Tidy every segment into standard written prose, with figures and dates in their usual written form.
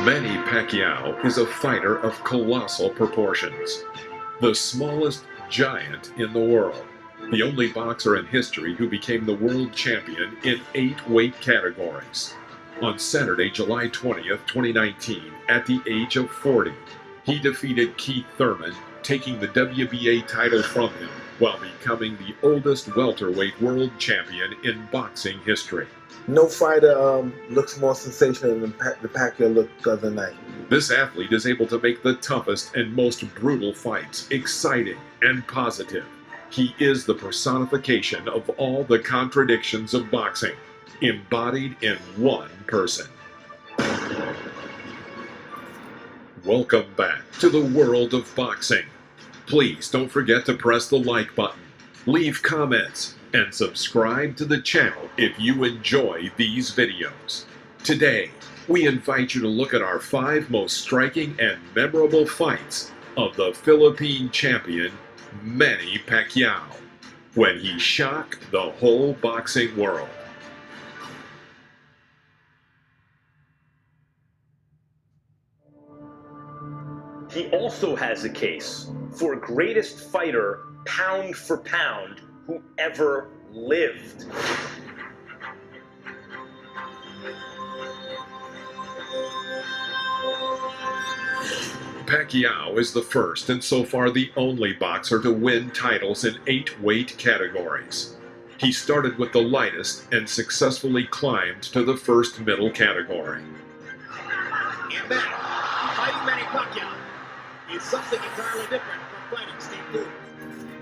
Manny Pacquiao is a fighter of colossal proportions, the smallest giant in the world, the only boxer in history who became the world champion in 8 weight categories. On Saturday, July 20th, 2019, at the age of 40, he defeated Keith Thurman, taking the WBA title from him while becoming the oldest welterweight world champion in boxing history. No fighter looks more sensational than the Pacquiao looked the other night. This athlete is able to make the toughest and most brutal fights exciting and positive. He is the personification of all the contradictions of boxing, embodied in one person. Welcome back to the world of boxing. Please don't forget to press the like button, leave comments, and subscribe to the channel if you enjoy these videos. Today, we invite you to look at our 5 most striking and memorable fights of the Philippine champion, Manny Pacquiao, when he shocked the whole boxing world. He also has a case for greatest fighter, pound for pound, who ever lived. Pacquiao is the first and so far the only boxer to win titles in 8 weight categories. He started with the lightest and successfully climbed to the first middle category. And that, fighting Manny Pacquiao is something entirely different from fighting Steve Booth.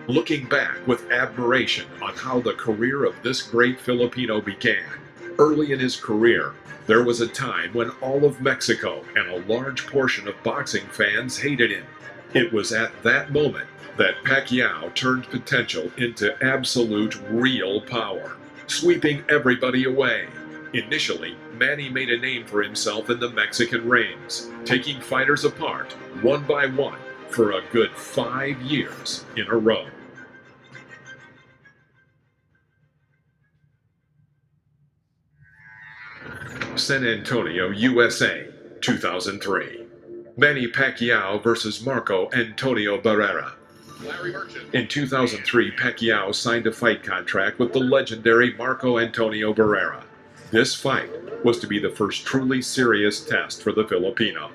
Looking back with admiration on how the career of this great Filipino began, early in his career, there was a time when all of Mexico and a large portion of boxing fans hated him. It was at that moment that Pacquiao turned potential into absolute real power, sweeping everybody away. Initially, Manny made a name for himself in the Mexican rings, taking fighters apart, one by one, for a good 5 years in a row. San Antonio, USA, 2003. Manny Pacquiao versus Marco Antonio Barrera. In 2003, Pacquiao signed a fight contract with the legendary Marco Antonio Barrera. This fight was to be the first truly serious test for the Filipino.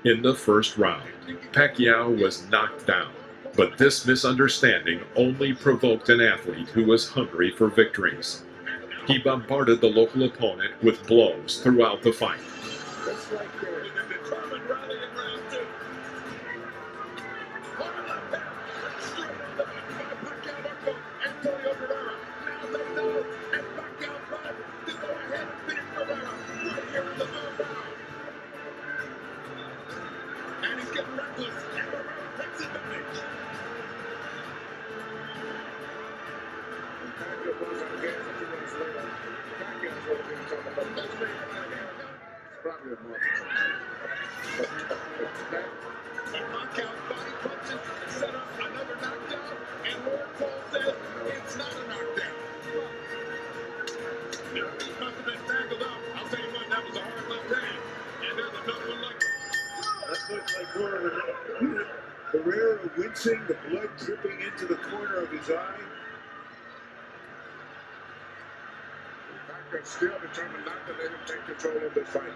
In the first round, Pacquiao was knocked down, but this misunderstanding only provoked an athlete who was hungry for victories. He bombarded the local opponent with blows throughout the fight. Barrera wincing, the blood dripping into the corner of his eye. Pacquiao still determined not to let him take control of the fight.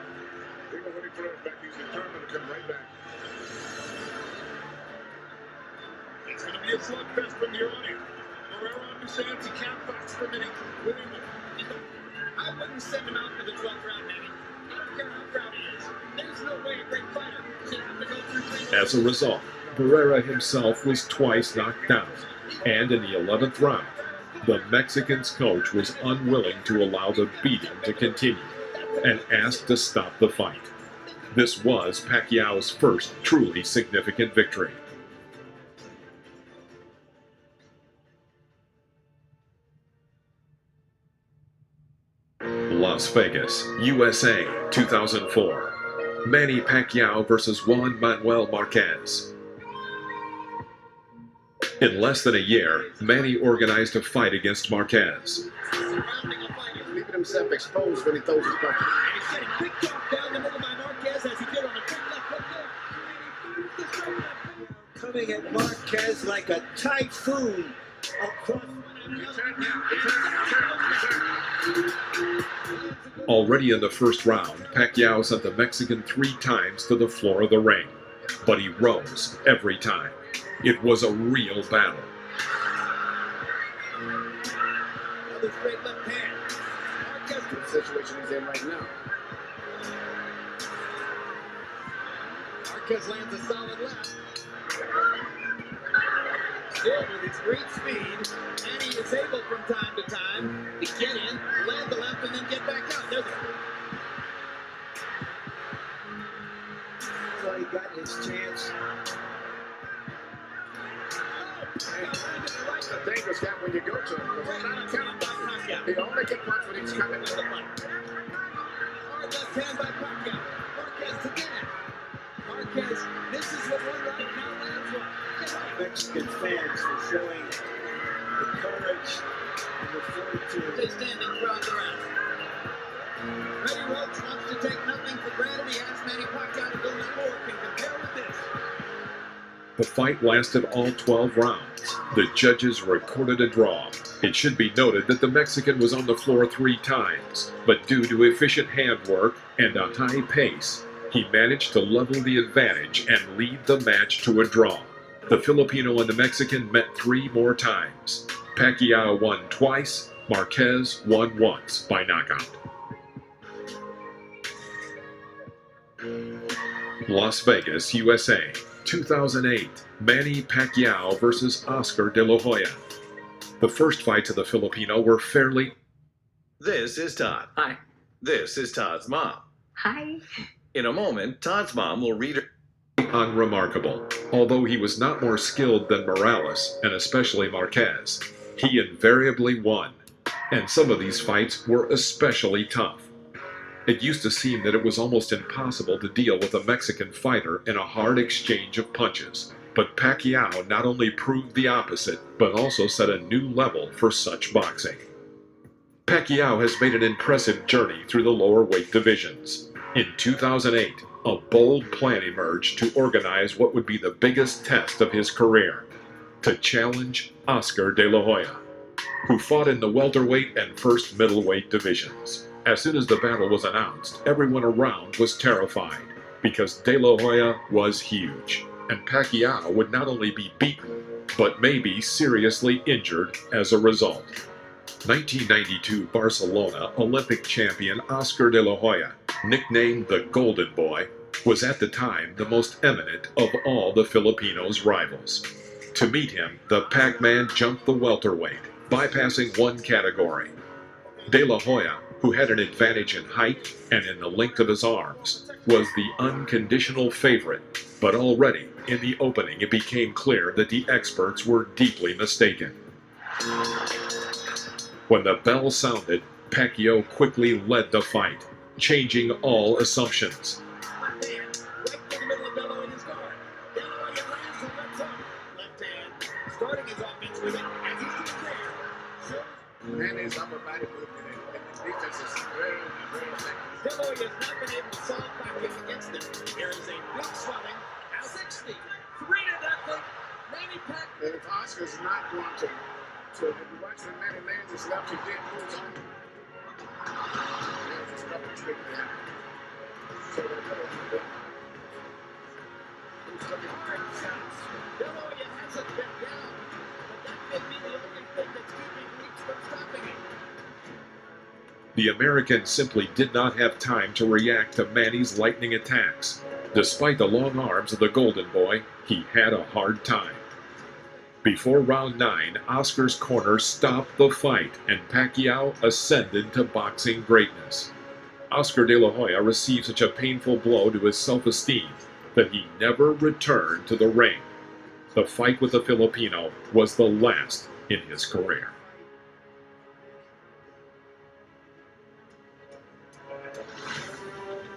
Even when he throws back, he's determined to come right back. It's going to be a slugfest from here on in. Barrera understands he can't box for a minute. I wouldn't send him out for the 12th round, Manny. I don't care how proud he is. There's no way a great fighter should have to go through 3 As a result, Barrera himself was twice knocked down, and in the 11th round, the Mexican's coach was unwilling to allow the beating to continue and asked to stop the fight. This was Pacquiao's first truly significant victory. Las Vegas, USA, 2004. Manny Pacquiao versus Juan Manuel Marquez. In less than a year, Manny organized a fight against Marquez. Surrounding a fight. He's leaving himself exposed when he throws his punches. And he's getting picked off down the middle by Marquez as he did on a quick left hook there. Coming at Marquez like a typhoon across. Already in the first round, Pacquiao sent the Mexican 3 times to the floor of the ring, but he rose every time. It was a real battle. Another straight left hand. Marquez The situation he's in right now. Marquez lands a solid left. Still with his great speed, and he is able from time to time to get in, land the left, and then get back out. There's So he got his chance. It's a dangerous gap when you go to him. Because he's trying to count punches. He only can punch when he's coming to the fight. hard left hand by Pacquiao. Marquez again. Marquez, this is what one right now lands one. Get right. Mexican fans for showing the courage and the fortitude. Stay standing crowds around. Freddie Roach wants to take nothing for granted. He asked Manny Pacquiao to go no more. Can compare with this. The fight lasted all 12 rounds. The judges recorded a draw. It should be noted that the Mexican was on the floor 3 times, but due to efficient handwork and a high pace, he managed to level the advantage and lead the match to a draw. The Filipino and the Mexican met 3 more times. Pacquiao won twice, Marquez won once by knockout. Las Vegas, USA, 2008, Manny Pacquiao versus Oscar De La Hoya. The first fights of the Filipino were fairly This is Todd. Hi. This is Todd's mom. Hi. In a moment, Todd's mom will read her. unremarkable. Although he was not more skilled than Morales, and especially Marquez, he invariably won. And some of these fights were especially tough. It used to seem that it was almost impossible to deal with a Mexican fighter in a hard exchange of punches. But Pacquiao not only proved the opposite, but also set a new level for such boxing. Pacquiao has made an impressive journey through the lower weight divisions. In 2008, a bold plan emerged to organize what would be the biggest test of his career, to challenge Oscar De La Hoya, who fought in the welterweight and first middleweight divisions. As soon as the battle was announced, everyone around was terrified, because De La Hoya was huge, and Pacquiao would not only be beaten, but may be seriously injured as a result. 1992 Barcelona Olympic champion Oscar De La Hoya, nicknamed the Golden Boy, was at the time the most eminent of all the Filipinos' rivals. To meet him, the Pac-Man jumped the welterweight, bypassing one category. De La Hoya, who had an advantage in height and in the length of his arms, was the unconditional favorite, but already in the opening it became clear that the experts were deeply mistaken. When the bell sounded, Pacquiao quickly led the fight, changing all assumptions. Left hand, right through the middle of Bello in his guard. De La Hoya lands the left hook. Left hand, starting his offense with it as he's to the rear. So, And his upper body movement and his defense is very, very effective. De La Hoya has not been able to solve practice against him. There is a big swelling. Now 60. 3-0. Manny Pacquiao. And if Oscar's not going to if you watch the man lands his left, he did moves on him. There's this couple trick there. So they're good. He's looking Hard shots. De La Hoya hasn't been down, but that may be the only thing that's keeping Weeks from stopping him. The American simply did not have time to react to Manny's lightning attacks. Despite the long arms of the Golden Boy, he had a hard time. Before round 9, Oscar's corner stopped the fight, and Pacquiao ascended to boxing greatness. Oscar De La Hoya received such a painful blow to his self-esteem that he never returned to the ring. The fight with the Filipino was the last in his career.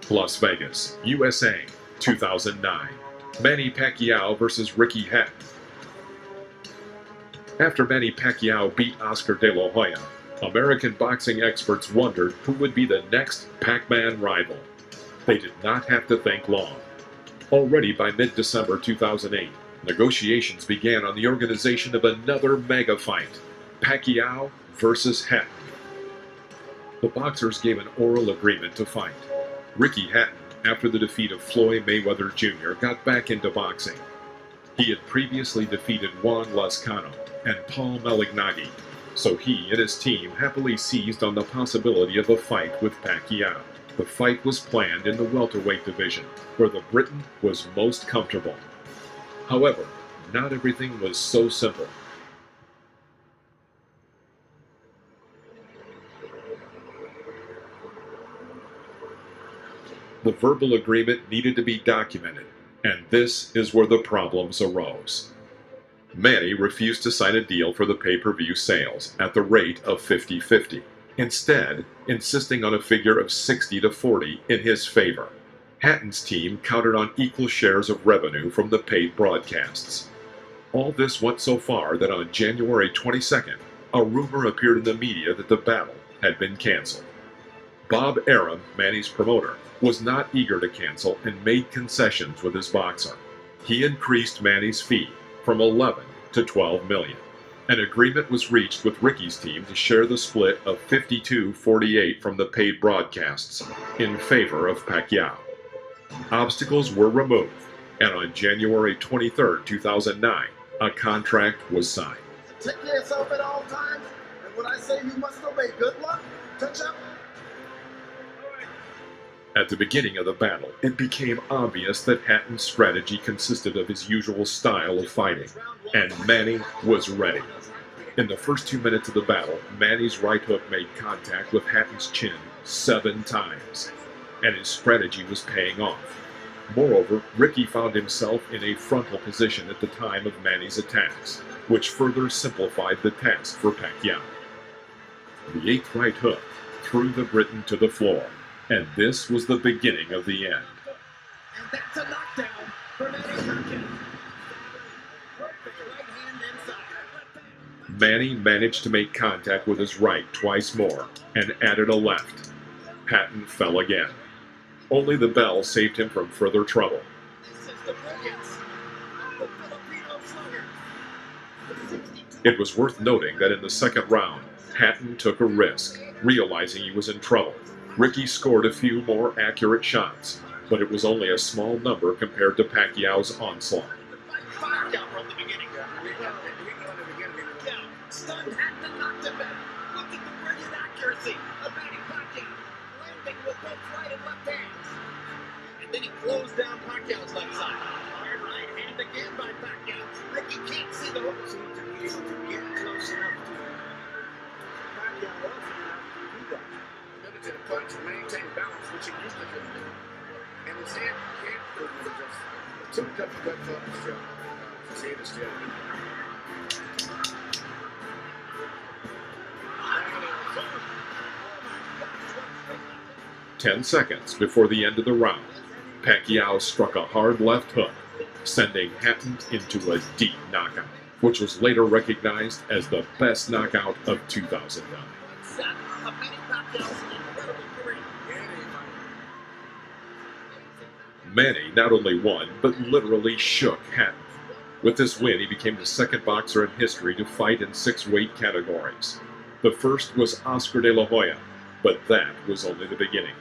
Las Vegas, USA, 2009. Manny Pacquiao versus Ricky Hatton. After Manny Pacquiao beat Oscar De La Hoya, American boxing experts wondered who would be the next Pac-Man rival. They did not have to think long. Already by mid-December 2008, negotiations began on the organization of another mega fight, Pacquiao versus Hatton. The boxers gave an oral agreement to fight. Ricky Hatton, after the defeat of Floyd Mayweather Jr., got back into boxing. He had previously defeated Juan Lascano and Paul Malignaggi, so he and his team happily seized on the possibility of a fight with Pacquiao. The fight was planned in the welterweight division, where the Briton was most comfortable. However, not everything was so simple. The verbal agreement needed to be documented, and this is where the problems arose. Manny refused to sign a deal for the pay-per-view sales at the rate of 50-50, instead insisting on a figure of 60-40 in his favor. Hatton's team counted on equal shares of revenue from the paid broadcasts. All this went so far that on January 22nd, a rumor appeared in the media that the battle had been canceled. Bob Arum, Manny's promoter, was not eager to cancel and made concessions with his boxer. He increased Manny's fee from 11 to 12 million. An agreement was reached with Ricky's team to share the split of 52-48 from the paid broadcasts in favor of Pacquiao. Obstacles were removed, and on January 23, 2009, a contract was signed. Take care of yourself at all times, and when I say you must obey, good luck. Touch up. At the beginning of the battle, it became obvious that Hatton's strategy consisted of his usual style of fighting, and Manny was ready. In the first 2 minutes of the battle, Manny's right hook made contact with Hatton's chin 7 times, and his strategy was paying off. Moreover, Ricky found himself in a frontal position at the time of Manny's attacks, which further simplified the task for Pacquiao. The 8th right hook threw the Briton to the floor, and this was the beginning of the end. And that's a knockdown for Manny Pacquiao. Perfect right hand inside. Manny managed to make contact with his right twice more and added a left. Hatton fell again. Only the bell saved him from further trouble. This is the brilliance of the Filipino slugger. It was worth noting that in the second round, Hatton took a risk, realizing he was in trouble. Ricky scored a few more accurate shots, but it was only a small number compared to Pacquiao's onslaught. Pacquiao from the beginning. Stunned Hatton knocked him back. Look at the brilliant accuracy of Manny Pacquiao, landing with both right and left hands. And then he closed down Pacquiao's left side. Hard right hand again by Pacquiao. Ricky can't see the hook. Seemed to be able to get close enough to Pacquiao often enough to do that. Ability to punch and maintain balance, which he used to do. And his hand can't do it. Just too tough to cut for him still. His hand is still. 10 seconds before the end of the round, Pacquiao struck a hard left hook, sending Hatton into a deep knockout, which was later recognized as the best knockout of 2009. Manny not only won, but literally shook Hatton. With this win, he became the second boxer in history to fight in 6 weight categories. The first was Oscar De La Hoya, but that was only the beginning.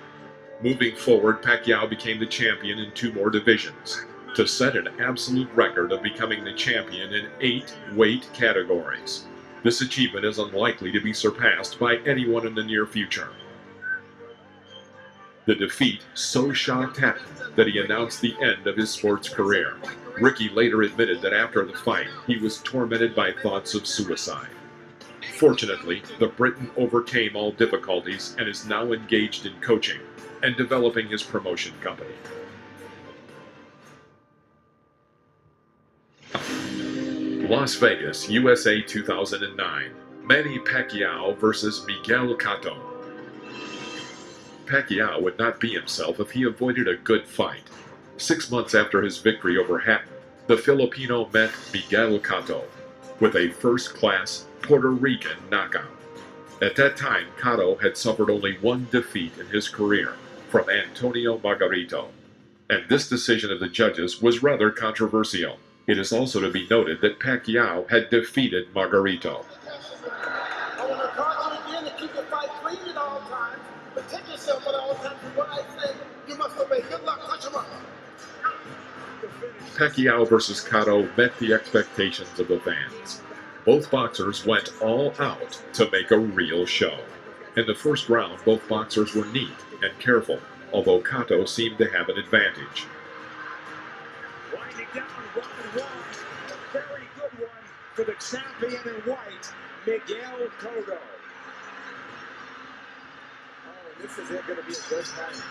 Moving forward, Pacquiao became the champion in 2 more divisions, to set an absolute record of becoming the champion in 8 weight categories. This achievement is unlikely to be surpassed by anyone in the near future. The defeat so shocked Hatton that he announced the end of his sports career. Ricky later admitted that after the fight, he was tormented by thoughts of suicide. Fortunately, the Briton overcame all difficulties and is now engaged in coaching and developing his promotion company. Las Vegas, USA 2009. Manny Pacquiao versus Miguel Cotto. Pacquiao would not be himself if he avoided a good fight. 6 months after his victory over Hatton, the Filipino met Miguel Cotto. with a first-class Puerto Rican knockout. At that time, Cotto had suffered only one defeat in his career, from Antonio Margarito, and this decision of the judges was rather controversial. It is also to be noted that Pacquiao had defeated Margarito. I want to caution you again to keep your fight clean at all times. Protect yourself at all times. And what I say, you must obey. Good luck. Touch him up. Pacquiao versus Cotto met the expectations of the fans. Both boxers went all out to make a real show. In the first round, both boxers were neat and careful, although Cotto seemed to have an advantage. Winding down 1-1. A very good one for the champion in white, Miguel Cotto. Oh, this is going to be a good fight.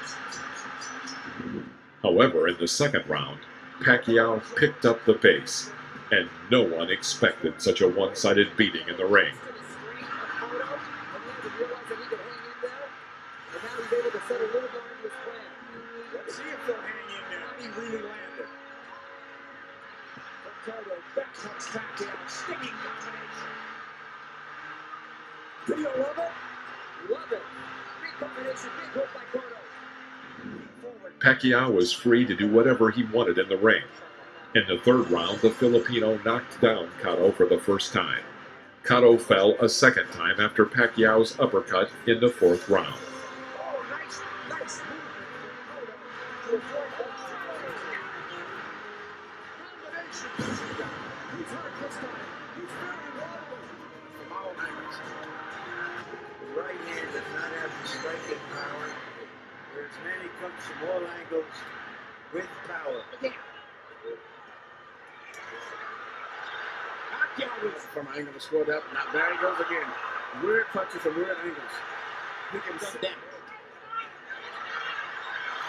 However, in the second round, Pacquiao picked up the pace, and no one expected such a one-sided beating in the ring. Let's see if they'll hang in now. He really landed. Cotto back comes Pacquiao, stinging combination. Do you love it? Love it. Big combination, big hook by Cotto. Pacquiao was free to do whatever he wanted in the ring. In the third round, the Filipino knocked down Cotto for the first time. Cotto fell a second time after Pacquiao's uppercut in the fourth round. Oh, nice movement from Cotto to avoid both combination. He's hurt this time. He's very wobbly. From all angles. The right hand does not have the striking power, whereas Manny comes from all angles with power. Pacquiao was from angle to squat up. Now there he goes again. Weird punches and weird angles. He can sit down.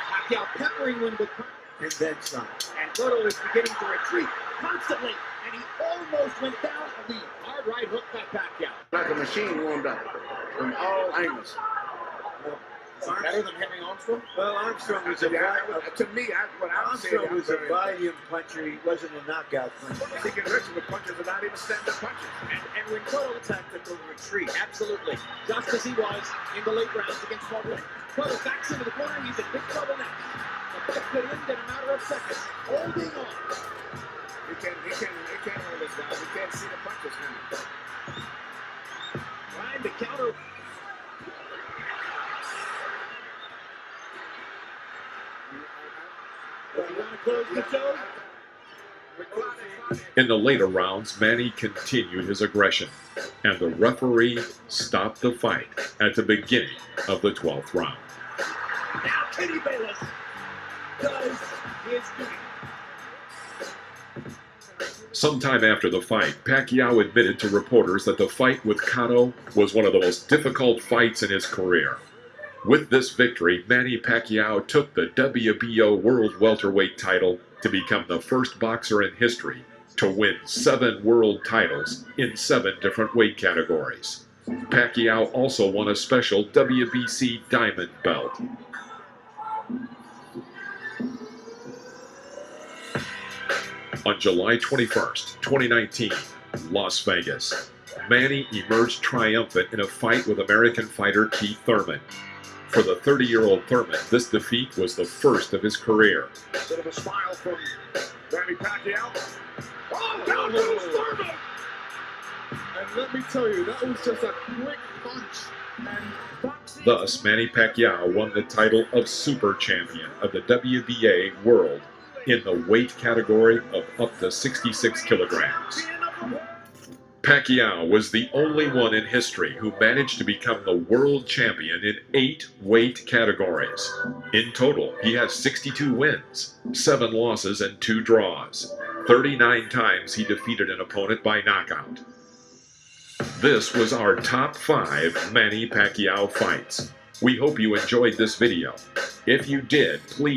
Pacquiao peppering him with punches. And then some. And Cotto is beginning to retreat constantly, and he almost went down on the hard right hook by Pacquiao. Like a machine warmed up from all angles. Better than Henry Armstrong? Well, Armstrong was a To me, what I'm saying, Armstrong was a volume puncher. He wasn't a knockout puncher. he can hurt you with punches without even standing punches. And when Cotto attacked, the retreat. Absolutely. Just as he was in the late rounds against Margaret. Cotto backs into the corner. He's in big trouble now. The fight could end in a matter of seconds. Holding on. He can't hold us down. He can't see the punches coming. Trying to counter. You want to close the show? In the later rounds, Manny continued his aggression, and the referee stopped the fight at the beginning of the 12th round. Now Kenny Bayless does his duty. Sometime after the fight, Pacquiao admitted to reporters that the fight with Cotto was one of the most difficult fights in his career. With this victory, Manny Pacquiao took the WBO World Welterweight title to become the first boxer in history to win 7 world titles in 7 different weight categories. Pacquiao also won a special WBC Diamond belt. On July 21st, 2019, Las Vegas, Manny emerged triumphant in a fight with American fighter Keith Thurman. For the 30-year-old Thurman, this defeat was the first of his career. Bit of a smile from Manny Pacquiao. Oh, down goes Thurman! And let me tell you, that was just a quick punch. And Thus, Manny Pacquiao won the title of Super Champion of the WBA World in the weight category of up to 66 kilograms. Pacquiao was the only one in history who managed to become the world champion in 8 weight categories. In total, he has 62 wins, 7 losses, and 2 draws. 39 times he defeated an opponent by knockout. This was our top 5 Manny Pacquiao fights. We hope you enjoyed this video. If you did, please